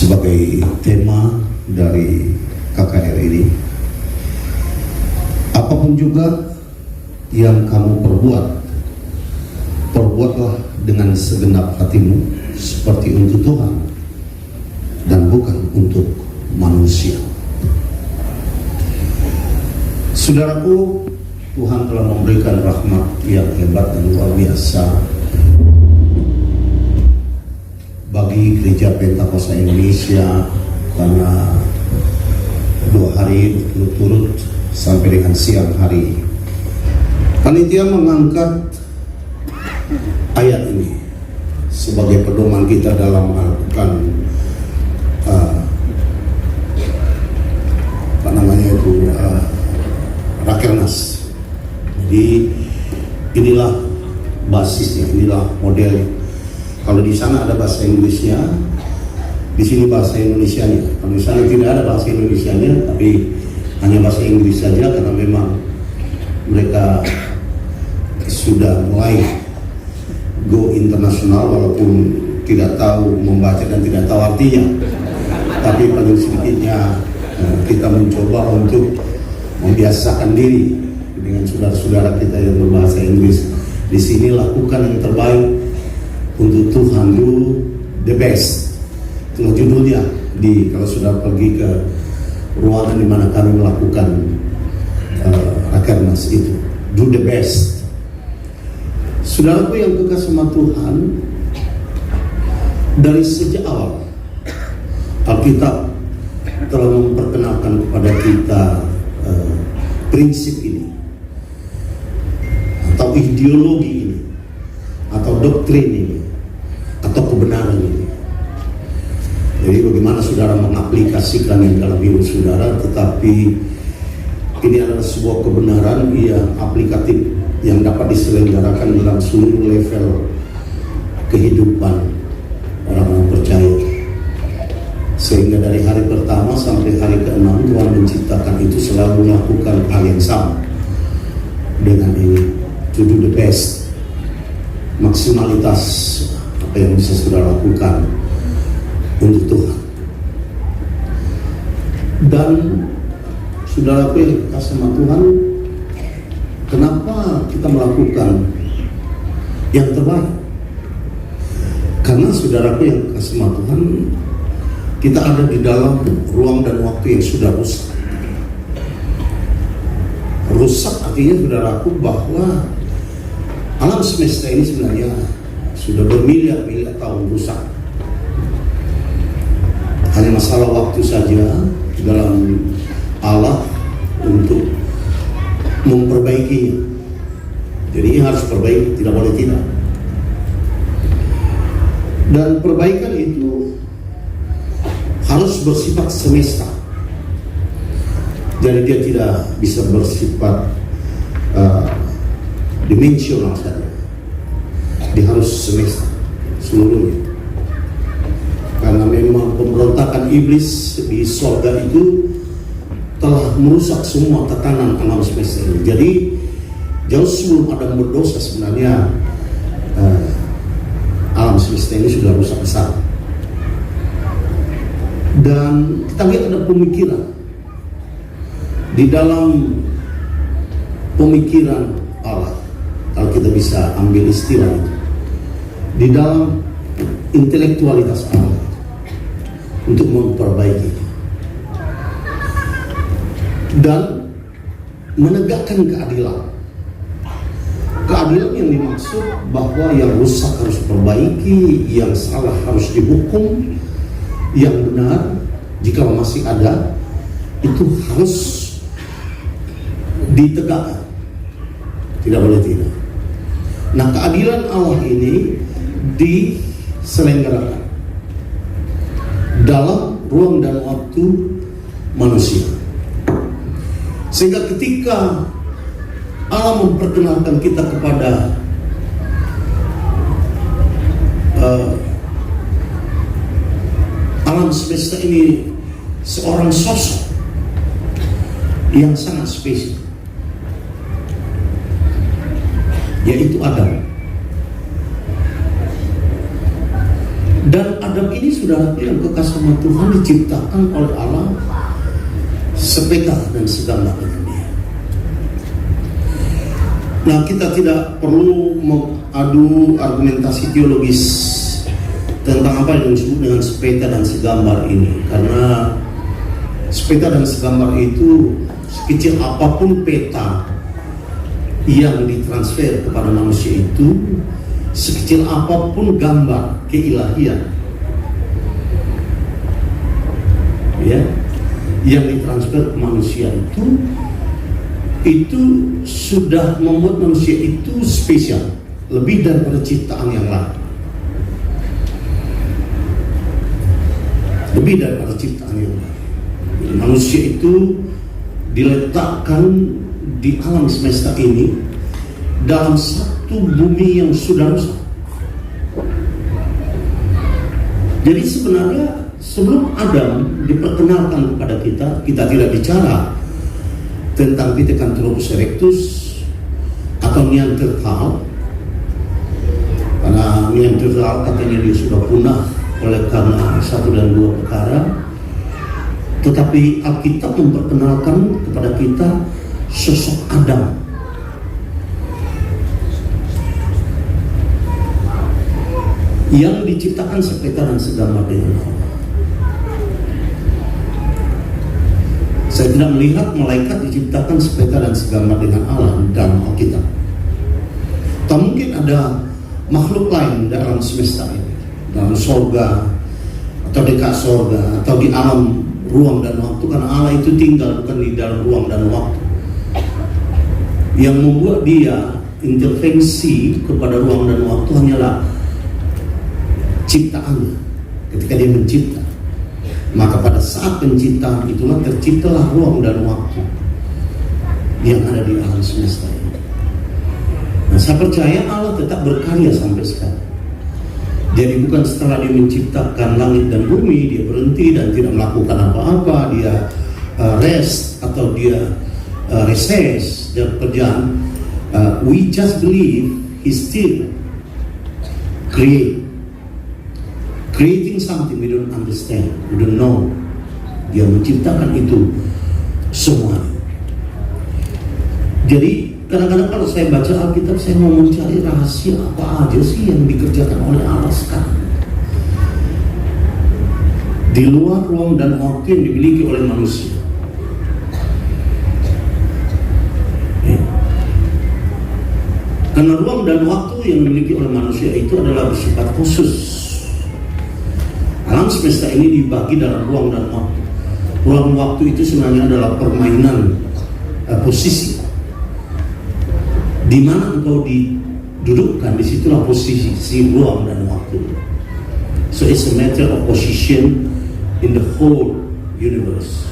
sebagai tema dari KKR ini. Apapun juga yang kamu perbuatlah dengan segenap hatimu seperti untuk Tuhan dan bukan untuk manusia. Saudaraku, Tuhan telah memberikan rahmat yang hebat dan luar biasa bagi Gereja Pentakosta Indonesia, karena 2 hari berturut-turut sampai dengan siang hari panitia mengangkat ayat ini sebagai pedoman kita dalam melakukan Rakernas. Jadi inilah basisnya, inilah model. Kalau di sana ada bahasa Inggrisnya, di sini bahasa Indonesianya. Kalau di sana tidak ada bahasa Indonesianya, tapi hanya bahasa Inggris saja, karena memang mereka sudah mulai go internasional walaupun tidak tahu membaca dan tidak tahu artinya. Tapi paling sedikitnya kita mencoba untuk membiasakan diri dengan saudara-saudara kita yang berbahasa Inggris. Di sini lakukan yang terbaik untuk Tuhan, do the best. Itulah judulnya kalau sudah pergi ke ruangan di mana kami melakukan Rakernas itu, do the best. Saudaraku yang kekasih sama Tuhan, dari sejak awal Alkitab telah memperkenalkan kepada kita prinsip ini, atau ideologi ini, atau doktrin ini, atau kebenaran ini. Jadi bagaimana saudara mengaplikasikan yang dalam hidup saudara, tetapi ini adalah sebuah kebenaran yang aplikatif, yang dapat diselenggarakan dalam seluruh level kehidupan orang-orang percaya. Sehingga dari hari pertama sampai hari ke-6 Tuhan menciptakan itu selalu melakukan hal yang sama dengan ini, to do the best, maksimalitas apa yang bisa saudara lakukan untuk Tuhan. Dan saudara yang kasih sama Tuhan, kenapa kita melakukan yang terbaik? Karena saudara yang kasih sama Tuhan, kita ada di dalam ruang dan waktu yang sudah rusak. Rusak artinya saudaraku bahwa alam semesta ini sebenarnya sudah bermiliar-miliar tahun rusak. Hanya masalah waktu saja dalam Allah untuk memperbaikinya. Jadi ini harus perbaiki, tidak boleh tidak. Dan perbaikan itu harus bersifat semesta. Jadi dia tidak bisa bersifat dimensional saja. Dia harus semesta seluruhnya. Karena memang pemberontakan iblis di surga itu telah merusak semua tatanan alam semesta ini. Jadi jauh sebelum Adam berdosa sebenarnya alam semesta ini sudah rusak besar. Dan kita lihat ada pemikiran di dalam pemikiran Allah, kalau kita bisa ambil istilah itu, di dalam intelektualitas Allah untuk memperbaiki dan menegakkan keadilan. Keadilan yang dimaksud bahwa yang rusak harus diperbaiki, yang salah harus dihukum, yang benar jika masih ada itu harus ditegakkan, tidak boleh tidak. Nah, keadilan Allah ini diselenggarakan dalam ruang dan waktu manusia, sehingga ketika Allah memperkenalkan kita kepada alam semesta ini, seorang sosok yang sangat spesial, yaitu Adam. Dan Adam ini sudah bilang kekasih Tuhan diciptakan oleh Allah sepeka dan segambar dengan dia. Nah, kita tidak perlu mengadu argumentasi teologis tentang apa yang disebut dengan sepeta dan segambar ini, karena sepeta dan segambar itu sekecil apapun peta yang ditransfer kepada manusia itu, sekecil apapun gambar keilahian ya yang ditransfer ke manusia itu sudah membuat manusia itu spesial, lebih daripada ciptaan yang lain, lebih daripada ciptaan yang lain. Jadi, manusia itu diletakkan di alam semesta ini dalam satu bumi yang sudah rusak. Jadi sebenarnya sebelum Adam diperkenalkan kepada kita, kita tidak bicara tentang Pithecanthropus erectus atau Neanderthal, karena Neanderthal katanya dia sudah punah oleh karena satu dan dua perkara. Tetapi Alkitab memperkenalkan kepada kita sosok Adam. Yang diciptakan sepeta dan segambar dengan Allah. Saya tidak melihat malaikat diciptakan sepeta dan segambar dengan Allah dalam Alkitab. Tak mungkin ada makhluk lain dalam semesta ini, dalam sorga atau dekat sorga atau di alam ruang dan waktu, karena Allah itu tinggal bukan di dalam ruang dan waktu. Yang membuat dia intervensi kepada ruang dan waktu hanyalah ciptaannya. Ketika dia mencipta, maka pada saat penciptaan itulah terciptalah ruang dan waktu yang ada di alam semesta ini. Nah, saya percaya Allah tetap berkarya sampai sekarang. Jadi bukan setelah dia menciptakan langit dan bumi dia berhenti dan tidak melakukan apa-apa, dia rest atau dia reses dan pekerjaan. We just believe he still creating something we don't understand, we don't know. Dia menciptakan itu semua. Jadi kadang-kadang kalau saya baca Alkitab, saya mau mencari rahasia apa aja sih yang dikerjakan oleh Allah sekarang di luar ruang dan waktu yang dimiliki oleh manusia. Karena ruang dan waktu yang dimiliki oleh manusia itu adalah bersifat khusus. Alam semesta ini dibagi dalam ruang dan waktu. Ruang waktu itu sebenarnya adalah permainan posisi. Di mana engkau didudukkan, disitulah posisi ruang dan waktu. So it's a matter of position in the whole universe.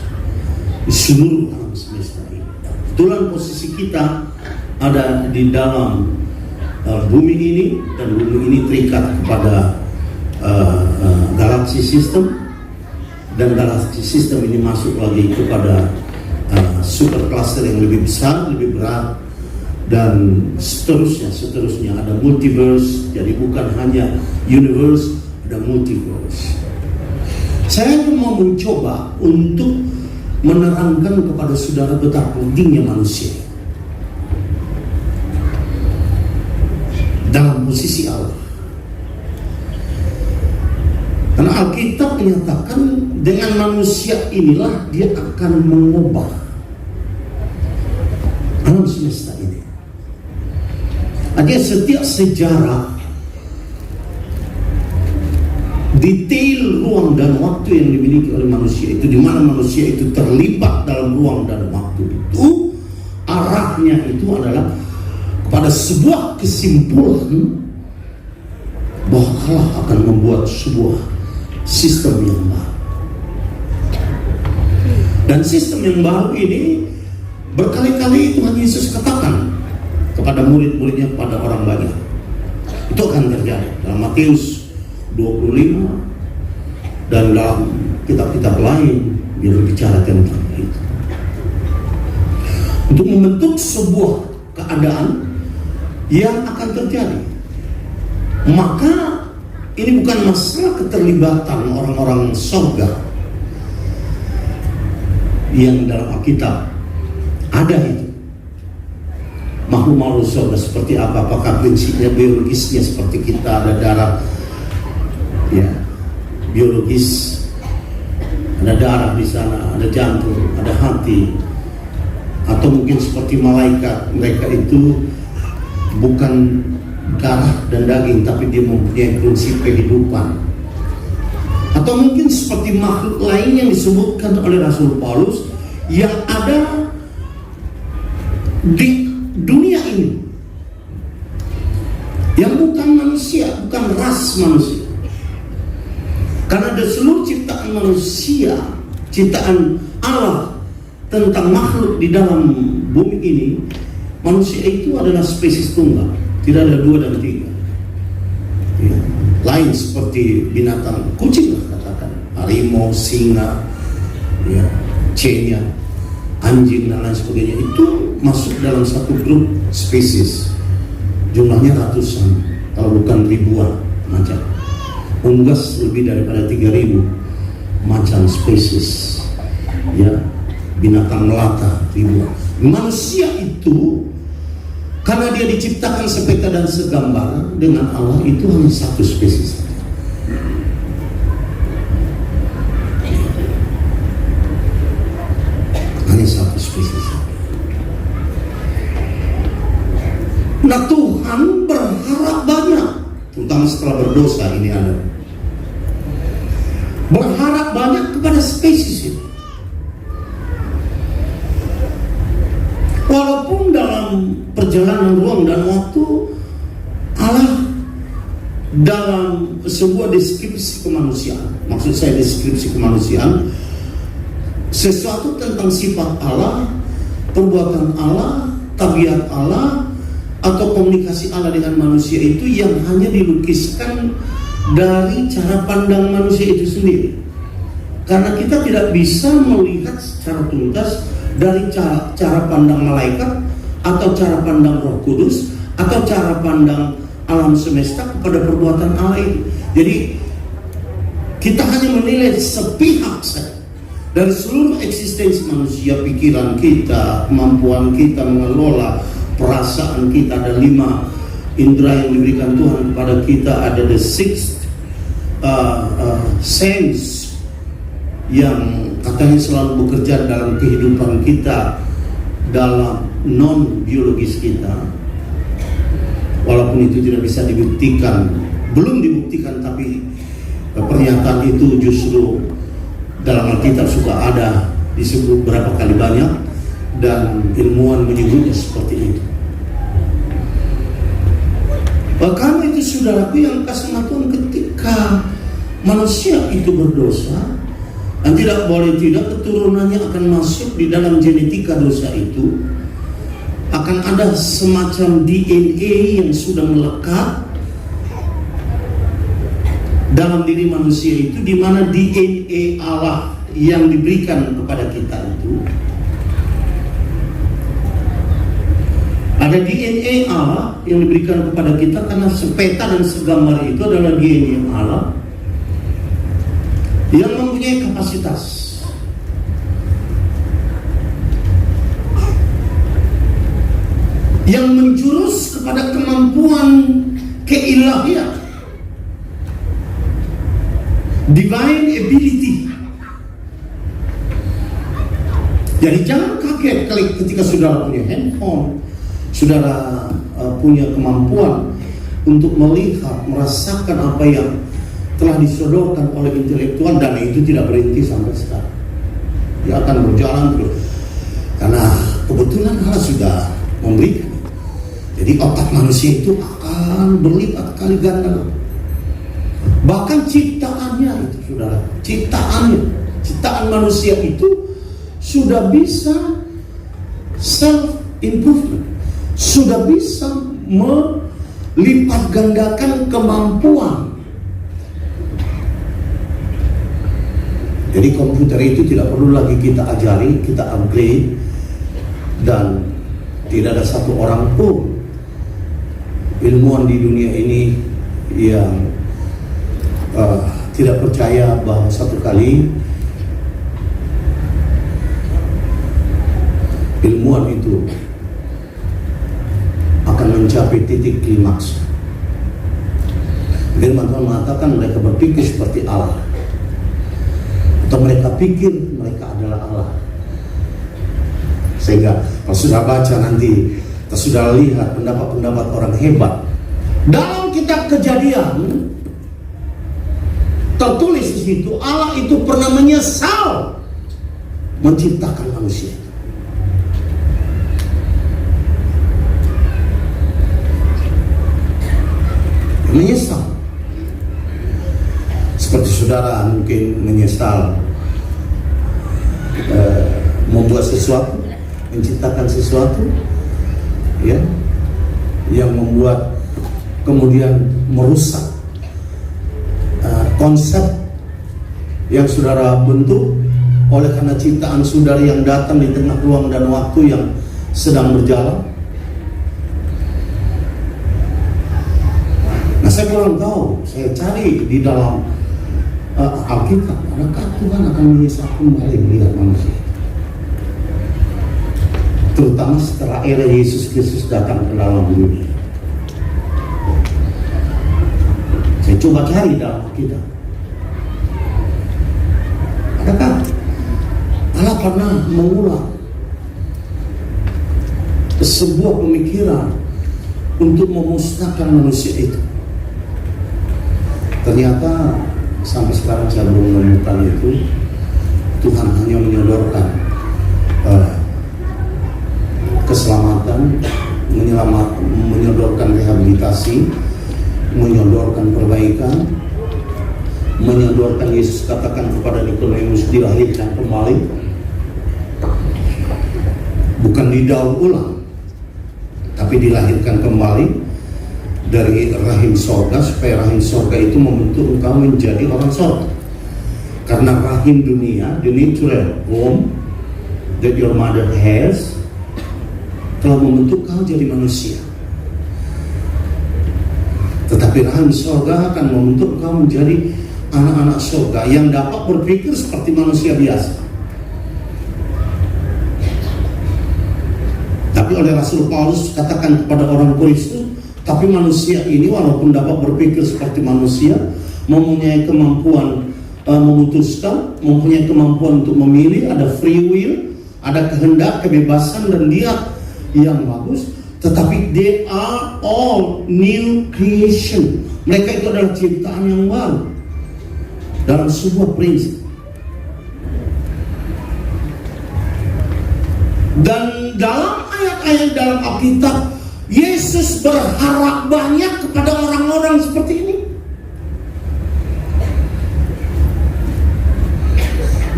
Di seluruh alam semesta ini. Kebetulan posisi kita ada di dalam bumi ini, dan bumi ini terikat kepada galaksi sistem, dan galaksi sistem ini masuk lagi kepada super cluster yang lebih besar, lebih berat, dan seterusnya ada multiverse. Jadi bukan hanya universe, ada multiverse. Saya mau mencoba untuk menerangkan kepada saudara betapa pentingnya manusia dalam posisi Allah. Karena Alkitab menyatakan dengan manusia inilah dia akan mengubah alam semesta ini. Artinya setiap sejarah, detail ruang dan waktu yang dimiliki oleh manusia itu, di mana manusia itu terlibat dalam ruang dan waktu itu, arahnya itu adalah pada sebuah kesimpulan bahwa Allah akan membuat sebuah sistem yang baru. Dan sistem yang baru ini berkali-kali Tuhan Yesus katakan kepada murid-muridnya, kepada orang banyak. Itu akan terjadi dalam Matius 25 dan dalam kitab-kitab lain dia berbicara tentang itu. Untuk membentuk sebuah keadaan yang akan terjadi, maka ini bukan masalah keterlibatan orang-orang surga yang dalam Alkitab ada itu. Makhluk-makhluk surga seperti apa? Apakah prinsipnya biologisnya seperti kita, ada darah, ya, biologis, ada darah di sana, ada jantung, ada hati, atau mungkin seperti malaikat, mereka itu bukan darah dan daging, tapi dia mempunyai prinsip kehidupan. Atau mungkin seperti makhluk lain yang disebutkan oleh Rasul Paulus yang ada di dunia ini, yang bukan manusia, bukan ras manusia. Karena dari seluruh ciptaan manusia, ciptaan Allah tentang makhluk di dalam bumi ini, manusia itu adalah spesies tunggal, tidak ada 2 dan 3. Ya. Lain seperti binatang, kucing lah katakan, harimau, singa, ya, cenya, anjing dan lain sebagainya, itu masuk dalam satu grup spesies. Jumlahnya ratusan, kalau bukan ribuan macam. Unggas lebih daripada 3.000 macam spesies, ya, binatang melata ribuan. Manusia itu karena dia diciptakan sepeta dan segambar dengan Allah, itu hanya satu spesies. Hanya satu spesies. Nah, Tuhan berharap banyak, terutama setelah berdosa ini ada. Berharap banyak kepada spesies itu. Walaupun dalam perjalanan ruang dan waktu, Allah dalam sebuah deskripsi kemanusiaan, maksud saya deskripsi kemanusiaan, sesuatu tentang sifat Allah, perbuatan Allah, tabiat Allah, atau komunikasi Allah dengan manusia itu yang hanya dilukiskan dari cara pandang manusia itu sendiri. Karena kita tidak bisa melihat secara tuntas dari cara pandang malaikat, atau cara pandang Roh Kudus, atau cara pandang alam semesta kepada perbuatan Allah itu. Jadi kita hanya menilai sepihak saja dari seluruh eksistensi manusia, pikiran kita, kemampuan kita mengelola perasaan kita. Ada 5 indera yang diberikan Tuhan kepada kita. Ada the sixth sense yang katanya selalu bekerja dalam kehidupan kita, dalam non biologis kita. Walaupun itu tidak bisa dibuktikan, belum dibuktikan, tapi pernyataan itu justru dalam Alkitab suka ada, disebut berapa kali banyak, dan ilmuwan menyebutnya seperti itu. Karena itu saudaraku yang kasih Tuhan, ketika manusia itu berdosa, dan tidak boleh tidak keturunannya akan masuk di dalam genetika dosa itu, akan ada semacam DNA yang sudah melekat dalam diri manusia itu, di mana DNA Allah yang diberikan kepada kita itu, ada DNA Allah yang diberikan kepada kita, karena sepeta dan segambar itu adalah DNA Allah yang mempunyai kapasitas yang menjurus kepada kemampuan keilahian, divine ability. Jadi jangan kaget ketika saudara punya handphone, saudara punya kemampuan untuk melihat, merasakan apa yang telah disodorkan oleh intelektual, dan itu tidak berhenti sampai sekarang. Dia akan berjalan terus, karena kebetulan Allah sudah memberikan. Jadi otak manusia itu akan berlipat kali ganda. Bahkan ciptaannya itu, saudara, ciptaan manusia itu sudah bisa self improvement, sudah bisa melipat gandakan kemampuan. Jadi komputer itu tidak perlu lagi kita ajari, kita upgrade, dan tidak ada satu orang pun ilmuwan di dunia ini yang tidak percaya bahwa satu kali ilmuwan itu akan mencapai titik klimaks. Firman Tuhan mengatakan mereka berpikir seperti Allah, atau mereka pikir mereka adalah Allah. Sehingga kalau sudah baca nanti, kita sudah lihat pendapat-pendapat orang hebat dalam kitab Kejadian, tertulis di situ Allah itu pernah menyesal menciptakan manusia. Menyesal. Seperti saudara mungkin menyesal membuat sesuatu, menciptakan sesuatu, ya, yang membuat kemudian merusak konsep yang saudara bentuk oleh karena ciptaan saudara yang datang di tengah ruang dan waktu yang sedang berjalan. Nah, saya kurang tahu, saya cari di dalam Alkitab, adakah Tuhan akan menyesal kembali melihat manusia? Terutama setelah era Yesus Kristus datang ke dalam dunia. Saya coba cari dalam Alkitab, adakah Allah pernah mengulang sebuah pemikiran untuk memusnahkan manusia itu? Ternyata sampai sekarang saya belum menemukan itu. Tuhan hanya menyodorkan keselamatan, menyodorkan rehabilitasi, menyodorkan perbaikan, menyodorkan Yesus katakan kepada Nikodemus dilahirkan kembali, bukan didaur ulang, tapi dilahirkan kembali dari rahim sorga, supaya rahim sorga itu membentuk engkau menjadi orang sorga. Karena rahim dunia, the natural womb that your mother has, telah membentuk kau jadi manusia. Tetapi rahim sorga akan membentuk kau menjadi anak-anak sorga yang dapat berpikir seperti manusia biasa. Tapi oleh Rasul Paulus katakan kepada orang Korintus, tapi manusia ini walaupun dapat berpikir seperti manusia, mempunyai kemampuan memutuskan, mempunyai kemampuan untuk memilih, ada free will, ada kehendak, kebebasan dan niat yang bagus, tetapi they are all new creation. Mereka itu adalah ciptaan yang baru dalam sebuah prinsip. Dan dalam ayat-ayat dalam Alkitab, Yesus berharap banyak kepada orang-orang seperti ini.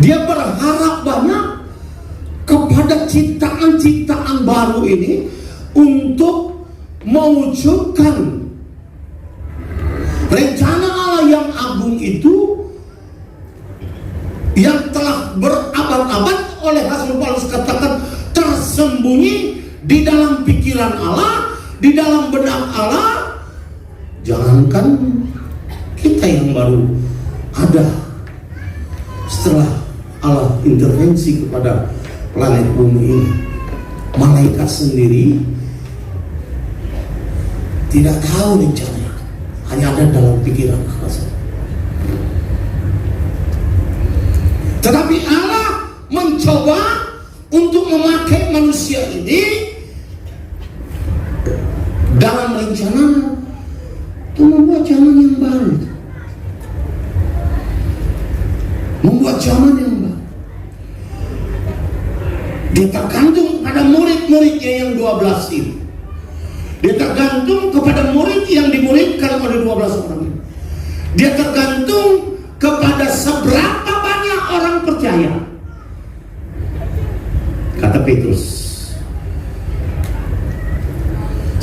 Dia berharap banyak kepada ciptaan-ciptaan baru ini untuk mewujudkan rencana Allah yang agung itu, yang telah berabad-abad oleh Rasul Paulus katakan tersembunyi di dalam pikiran Allah, di dalam benak Allah. Jangankan kita yang baru ada setelah Allah intervensi kepada planet bumi ini, malaikat sendiri tidak tahu rencananya, hanya ada dalam pikiran Allah saja. Tetapi Allah mencoba untuk memakai manusia ini dalam rencana untuk membuat zaman yang baru, membuat zaman yang baru. Dia tergantung pada murid-muridnya yang 12 ini. Dia tergantung kepada murid yang dimuridkan oleh 12 orang ini. Dia tergantung kepada seberapa banyak orang percaya. Kata Petrus,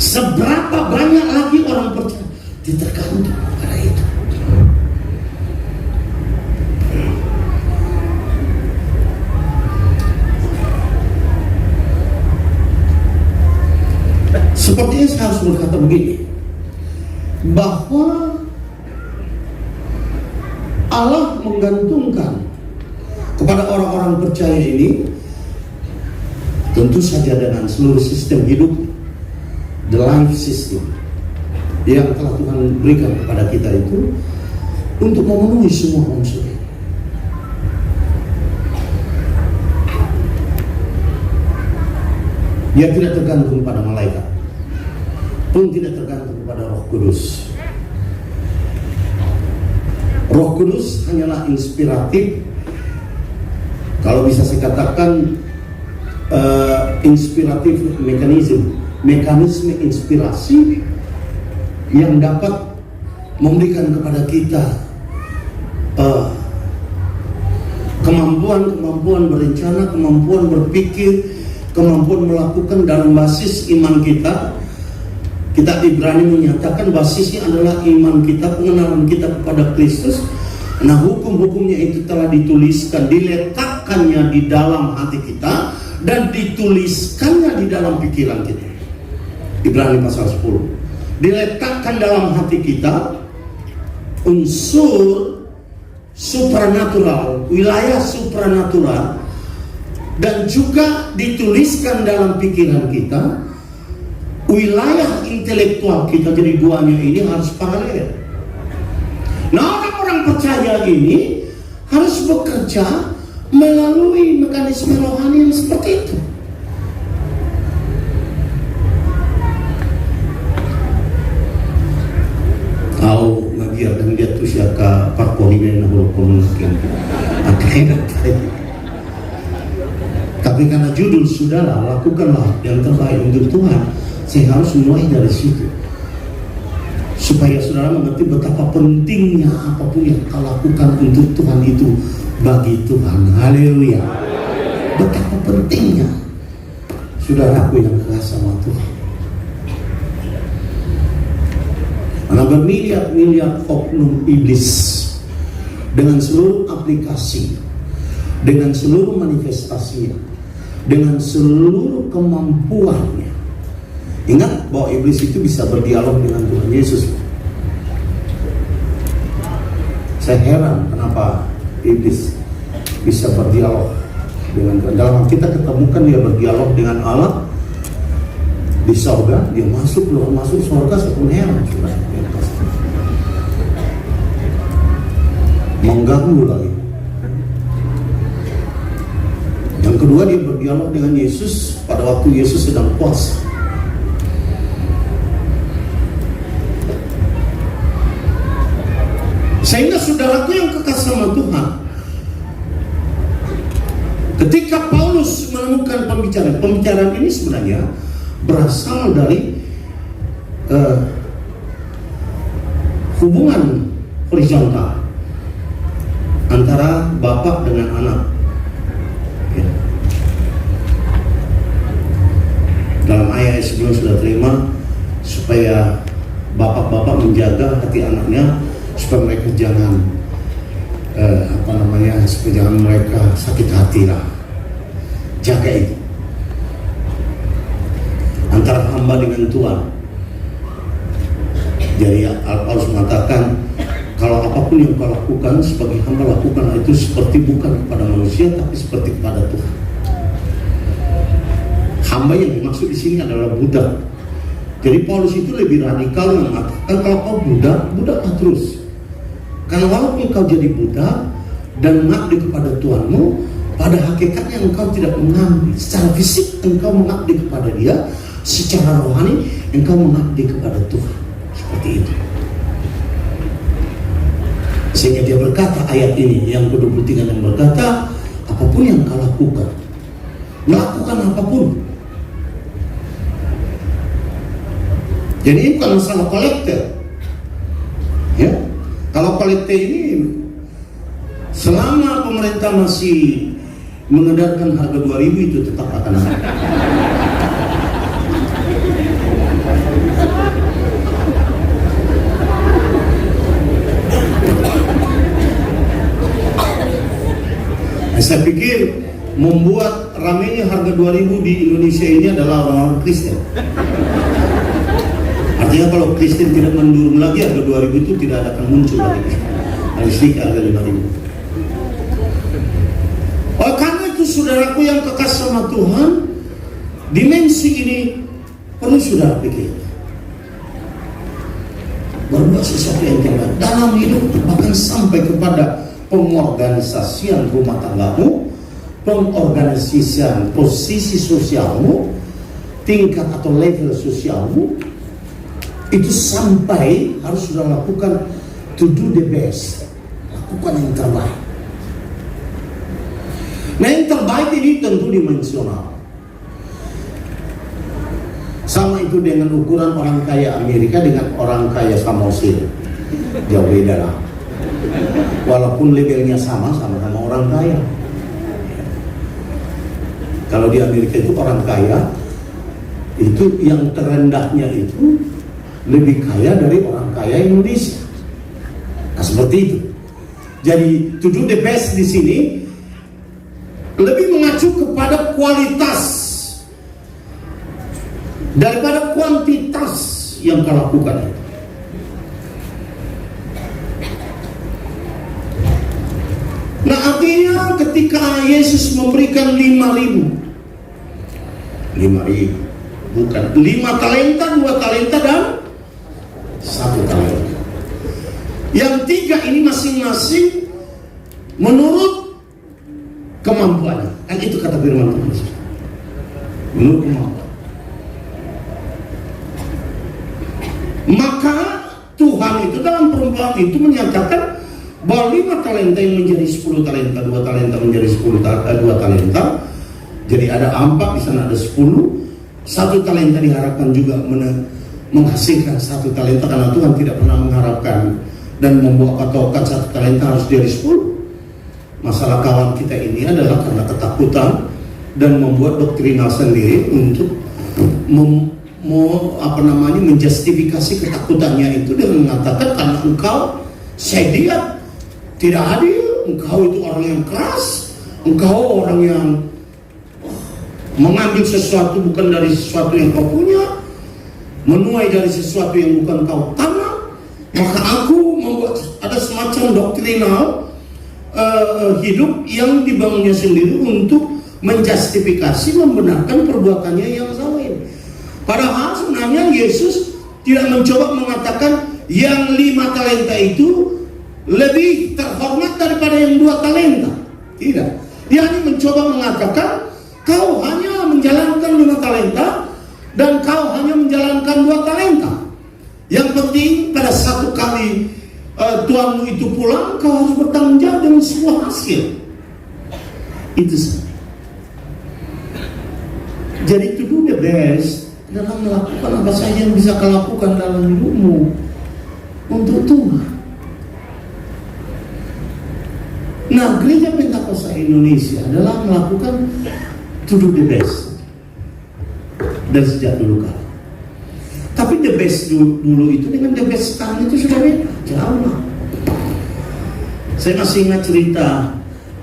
seberapa banyak lagi orang percaya? Dia tergantung pada itu. Sepertinya saya harus berkata begini, bahwa Allah menggantungkan kepada orang-orang percaya ini, tentu saja dengan seluruh sistem hidup, the life system yang telah Tuhan berikan kepada kita itu, untuk memenuhi semua unsur. Dia tidak tergantung pada malaikat, pun tidak tergantung pada Roh Kudus. Roh Kudus hanyalah inspiratif, kalau bisa saya katakan inspiratif mekanisme inspirasi yang dapat memberikan kepada kita kemampuan berencana, kemampuan berpikir, kemampuan melakukan dalam basis iman kita. Kita Ibrani menyatakan basisnya adalah iman kita, pengenalan kita kepada Kristus. Nah, hukum-hukumnya itu telah dituliskan, diletakkannya di dalam hati kita, dan dituliskannya di dalam pikiran kita. Ibrani pasal 10. Diletakkan dalam hati kita unsur supranatural, wilayah supranatural, dan juga dituliskan dalam pikiran kita wilayah intelektual kita. Jadi duanya ini harus paralel. Nah, orang-orang percaya ini harus bekerja melalui mekanisme rohani yang seperti itu. Au ngagiarkan dia tuh siaka parpohimen nahulu komunikin akhirnya. Tapi karena judul sudahlah, lakukanlah yang terbaik untuk Tuhan, saya harus mulai dari situ, supaya saudara mengerti betapa pentingnya apapun yang kau lakukan untuk Tuhan itu bagi Tuhan. Haleluya. Betapa pentingnya saudaraku yang keras sama Tuhan. Karena bermiliar-miliar oknum iblis dengan seluruh aplikasi, dengan seluruh manifestasinya, dengan seluruh kemampuannya. Ingat bahwa iblis itu bisa berdialog dengan Tuhan Yesus. Saya heran kenapa iblis bisa berdialog dengan Tuhan. Dalam kita ketemukan dia berdialog dengan Allah di surga, dia masuk surga, saya pun heran. Mengganggu lagi. Yang kedua, dia berdialog dengan Yesus pada waktu Yesus sedang puasa. Sehingga saudaraku yang kekasih sama Tuhan, ketika Paulus menemukan pembicaraan ini sebenarnya berasal dari hubungan horizontal antara bapak dengan anak. Ya. Dalam ayat sebelum sudah terima, supaya bapak-bapak menjaga hati anaknya, supaya mereka jangan supaya jangan mereka sakit hati lah. Jaga itu antara hamba dengan Tuhan. Jadi Paulus mengatakan, kalau apapun yang kau lakukan sebagai hamba, lakukanlah itu seperti bukan kepada manusia, tapi seperti kepada Tuhan. Hamba yang dimaksud di sini adalah budak. Jadi Paulus itu lebih radikal mengatakan, kalau kau budaklah terus. Karena walaupun kau jadi budak dan mengabdi kepada Tuhanmu, pada hakikatnya engkau tidak mengabdi secara fisik, engkau mengabdi kepada Dia. Secara rohani engkau mengabdi kepada Tuhan. Seperti itu. Sehingga dia berkata ayat ini yang ke-23 yang berkata, apapun yang kau lakukan, melakukan apapun. Jadi ini bukan masalah kolektor. Ya, kalau kolektor ini selama pemerintah masih mengedarkan harga 2.000 itu tetap akan ada. Saya pikir membuat ramainya harga 2.000 di Indonesia ini adalah orang-orang Kristen. Artinya kalau Kristen tidak mendurung lagi, harga 2.000 itu tidak akan muncul lagi. Listrik harga 5.000. Oh, karena itu saudaraku yang kekasih sama Tuhan, dimensi ini perlu saudara pikir. Berbuat sesuatu yang terbaik dalam hidup, bahkan sampai kepada pengorganisasian rumah tanggamu, pengorganisasian posisi sosialmu, tingkat atau level sosialmu, itu sampai harus sudah lakukan to do the best, lakukan yang terbaik. Nah, yang terbaik ini tentu dimensional. Sama itu dengan ukuran orang kaya Amerika dengan orang kaya Samosir, jauh beda lah. Walaupun levelnya sama-sama orang kaya. Kalau di Amerika itu orang kaya, itu yang terendahnya itu lebih kaya dari orang kaya Indonesia. Nah, seperti itu. Jadi to do the best di sini lebih mengacu kepada kualitas daripada kuantitas yang kau lakukan. Nah, artinya ketika Yesus memberikan 5.000, bukan 5 talenta, 2 talenta dan 1 talenta. Yang 3 ini masing-masing menurut kemampuannya. Kan itu kata firman Tuhan. Menurut kemampuan. Maka Tuhan itu dalam perumpamaan itu menyatakan bahwa 5 talenta yang menjadi 10 talenta, 2 talenta menjadi 2 talenta. Jadi ada 4, di sana ada 10. 1 talenta diharapkan juga menghasilkan 1 talenta, karena Tuhan tidak pernah mengharapkan dan membuat patokan 1 talenta harus jadi 10. Masalah kawan kita ini adalah karena ketakutan dan membuat doktrinal sendiri untuk menjustifikasi ketakutannya itu dengan mengatakan karena engkau saya tidak adil, engkau itu orang yang keras, engkau orang yang mengambil sesuatu bukan dari sesuatu yang kau punya, menuai dari sesuatu yang bukan kau tanam, maka aku membuat ada semacam doktrinal hidup yang dibangunnya sendiri untuk menjustifikasi, membenarkan perbuatannya yang zalim. Padahal sebenarnya Yesus tidak mencoba mengatakan yang 5 talenta itu lebih terhormat daripada yang 2 talenta. Tidak. Dia hanya mencoba mengatakan kau hanya menjalankan 5 talenta dan kau hanya menjalankan 2 talenta. Yang penting pada satu kali tuanmu itu pulang, kau harus bertanggung jawab dengan sebuah hasil. Itu saja. Jadi to do the best dalam melakukan apa saja yang bisa kau lakukan dalam hidupmu untuk Tuhan. Nah, Gereja Pentakosta Indonesia adalah melakukan to do the best dari sejak dulu kala. Tapi the best dulu itu dengan the best sekarang itu sudah beda, jauh lah. Saya masih ingat cerita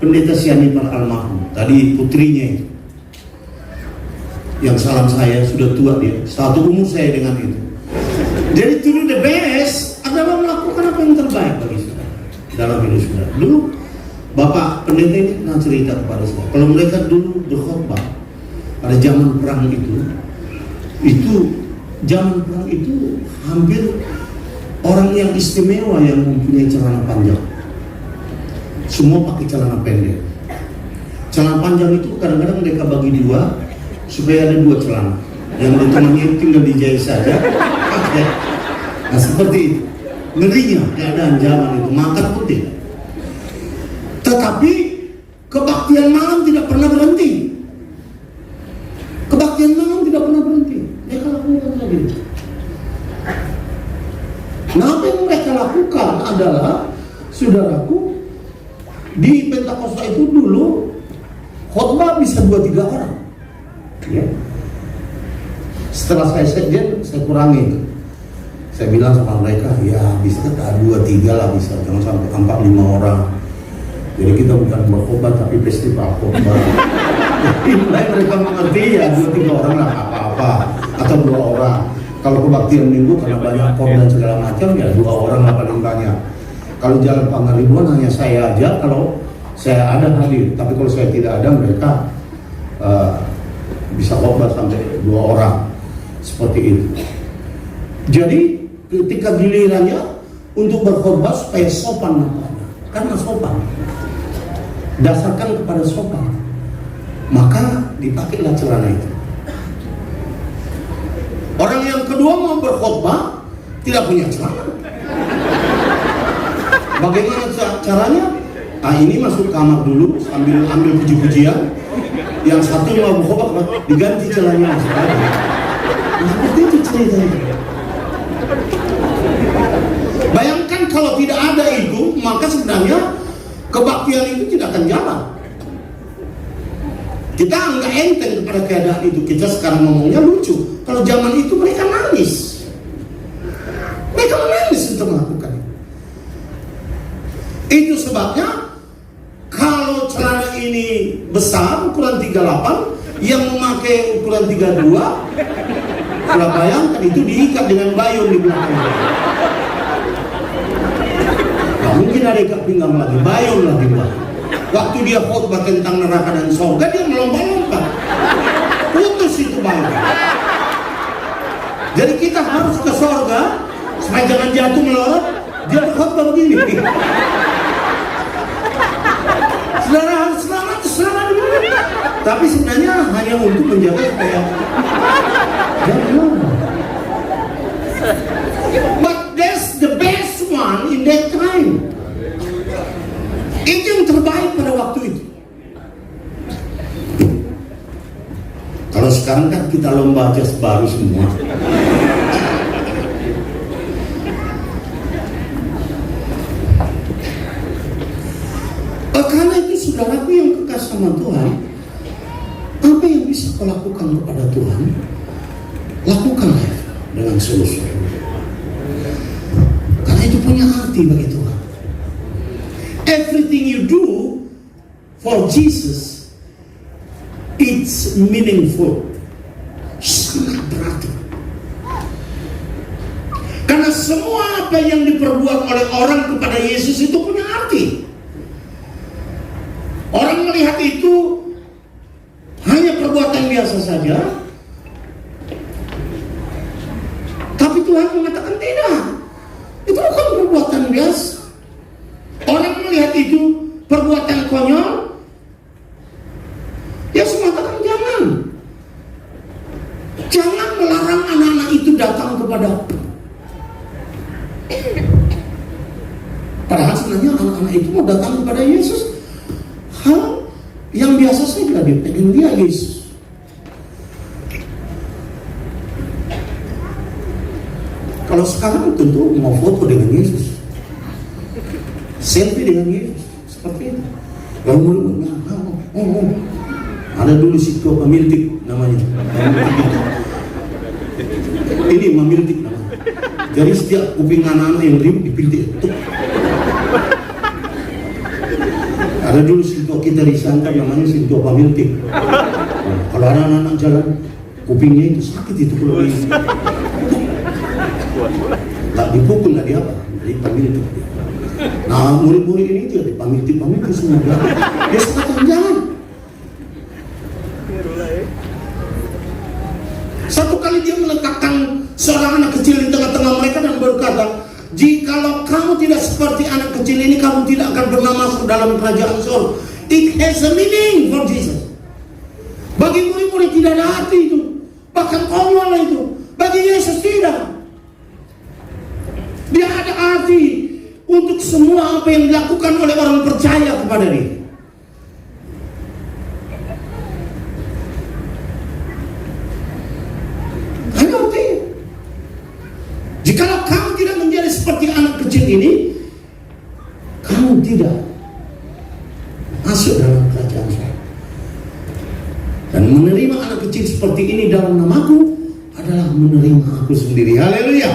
Pendeta Sianipar almarhum, tadi putrinya itu, yang salam saya sudah tua dia, satu umur saya dengan itu. Jadi to do the best adalah melakukan apa yang terbaik bagi saudara dalam hidup saudara. Dulu Bapak pendeta ini pernah cerita kepada saya, kalau mereka dulu berkhotbah pada zaman perang itu zaman perang itu hampir orang yang istimewa yang mempunyai celana panjang. Semua pakai celana pendek. Celana panjang itu kadang-kadang mereka bagi 2 supaya ada 2 celana. Yang temannya tinggal dijahit saja. Nah, seperti itu. Ngerinya keadaan zaman itu, makan pun tidak. Tetapi kebaktian malam tidak pernah berhenti. Kebaktian malam tidak pernah berhenti. Mereka lakukan lagi. Nah, apa yang mereka lakukan adalah, saudaraku, di Pentakosta itu dulu khotbah bisa 2-3 orang. Ya. Setelah saya sekjen, saya kurangi. Saya bilang sama mereka, ya bisa 2-3 lah bisa, jangan sampai 4-5 orang. Jadi kita bukan berkhotbah tapi festival khotbah. Mereka mengerti ya 2-3 orang lah apa-apa, atau 2 orang. Kalau kebaktian minggu karena banyak khotbah dan segala macam ya 2 orang lah paling banyak. Kalau jalan Pangaribuan hanya saya aja kalau saya ada hadir. Tapi kalau saya tidak ada, mereka bisa khotbah sampai 2 orang. Seperti itu. Jadi ketika gilirannya untuk berkhotbah supaya sopan namanya. Karena sopan. Dasarkan kepada sopan. Maka dipakailah celana itu. Orang yang kedua mau berkhotbah tidak punya celana. Bagaimana caranya? Ini masuk kamar dulu sambil ambil puji-pujian. Yang satu mau berkhotbah diganti celananya. Seperti itu ceritanya. Bayangkan kalau tidak ada itu, maka sebenarnya kebaktian itu tidak akan jalan. Kita nggak enteng kepada keadaan itu. Kita sekarang ngomongnya lucu. Kalau zaman itu mereka nangis. Mereka menangis untuk melakukan itu. Itu sebabnya kalau celana ini besar ukuran 38, yang memakai ukuran 32, kalau bayangkan itu diikat dengan bayung di belakang. Gak mungkin ada ikat pinggang lagi, bayung lagi buat. Waktu dia khotbah tentang neraka dan surga, dia melompat-lompat. Putus itu bayung. Jadi kita harus ke surga supaya jangan jatuh melorot. Dia berkhotbah begini. Saudara harus selamat dulu. Tapi sebenarnya hanya untuk menjaga supaya jangan. But that's the best one in that time. Itu yang terbaik pada waktu itu. Kalau sekarang kan kita lomba jas baru semua. Karena itu saudaraku yang kekasih sama Tuhan, apa yang bisa kau lakukan kepada Tuhan, lakukanlah dengan sungguh-sungguh. Karena itu punya arti bagi Tuhan. Everything you do for Jesus, it's meaningful. Sangat berarti. Karena semua apa yang diperbuat oleh orang kepada Yesus itu punya arti. Orang melihat itu hanya perbuatan biasa saja, tapi Tuhan mengatakan tidak. Itu bukan perbuatan biasa. Orang melihat itu perbuatan konyol, Yesus mengatakan jangan melarang anak-anak itu datang kepada aku. Padahal sebenarnya anak-anak itu mau datang kepada Yesus. Hal yang biasa saja, dia pengen dia Yesus. Kalau sekarang tentu mau foto dengan Yesus, selfie dengan Yesus, seperti itu. Kalau mulai ada dulu si tua pemilik namanya, ini memiliki namanya. Jadi setiap kuping anak-anak yang ribut dipilih itu. Ada dulu sintua kita di Santa namanya sintua pamilik. Kalau ada anak-anak jalan, kupingnya itu sakit itu kalau ini. Nggak dipukul, nggak diapa, jadi pamilik. Nah murid-murid ini juga dipamilik semua. Dia sekatan jalan. Satu kali dia meletakkan seorang anak kecil di tengah-tengah mereka dan berkata, jikalau kamu tidak seperti anak kecil ini, kamu tidak akan pernah masuk dalam kerajaan surga. It has a meaning for Jesus. Bagi murid-murid tidak ada arti itu, bahkan konyol itu. Bagi Yesus tidak. Dia ada arti untuk semua apa yang dilakukan oleh orang percaya kepada dia. Ada arti. Jikalau kamu tidak menjadi seperti anak kecil ini, kamu tidak masuk dalam kerajaan saya. Dan menerima anak kecil seperti ini dalam namaku adalah menerima aku sendiri. Haleluya.